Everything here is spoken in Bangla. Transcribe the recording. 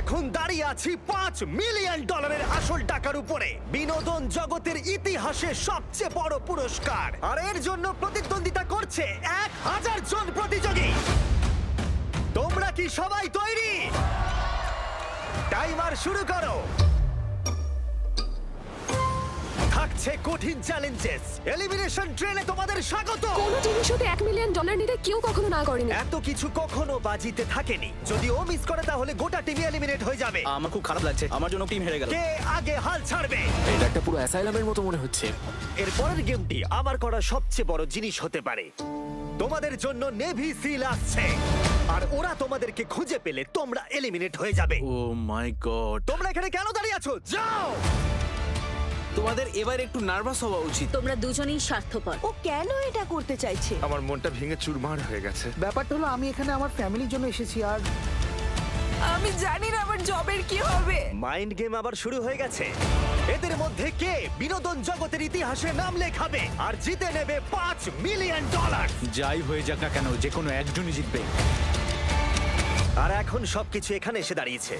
এখন দাঁড়িয়ে আছি $5 মিলিয়ন আসল টাকার উপরে, বিনোদন জগতের ইতিহাসে সবচেয়ে বড় পুরস্কার। আর এর জন্য প্রতিদ্বন্দ্বিতা করছে 1000 জন প্রতিযোগী। তোমরা কি সবাই তৈরি? টাইমার শুরু করো। থাকছে কঠিন চ্যালেঞ্জেস, এলিমিনেশন ট্রেনে তোমাদের স্বাগত। কোনো টিভি শোতে $1 মিলিয়ন নিতে কেউ কখনো না করেনি। এত কিছু কখনো বাজিতে থাকেনি। যদি ও মিস করে তাহলে গোটা টিম এলিমিনেট হয়ে যাবে। আমার খুব খারাপ লাগছে, আমার জন্য টিম হেরে গেল। কে আগে হাল ছাড়বে? এটা একটা পুরো অ্যাসাইলামের মতো মনে হচ্ছে। এর পরের গেমটি আমার করা সবচেয়ে বড় জিনিস হতে পারে। তোমাদের জন্য নেভি সিল আসছে, আর ওরা তোমাদেরকে খুঁজে পেলে তোমরা এলিমিনেট হয়ে যাবে। ও মাই গড, তোমরা এখানে কেন দাঁড়িয়ে আছো? যাও! তোমাদের এবার একটু নার্ভাস হওয়া উচিত। তোমরা দুজনেই স্বার্থপর। ও কেন এটা করতে চাইছে? আমার মনটা ভেঙে চুরমার হয়ে গেছে। ব্যাপারটা হলো আমি এখানে আমার ফ্যামিলির জন্য এসেছি, আর আমি জানি না আমার জবের কি হবে। মাইন্ড গেম আবার শুরু হয়ে গেছে। এদের মধ্যে কে বিনোদন জগতের ইতিহাসে নাম লেখাবে আর জিতে নেবে $5 মিলিয়ন? যাই হয়ে যাক না কেন, যে কোনো একজনই জিতবে। আর এখন সবকিছু এখানে এসে দাঁড়িয়েছে।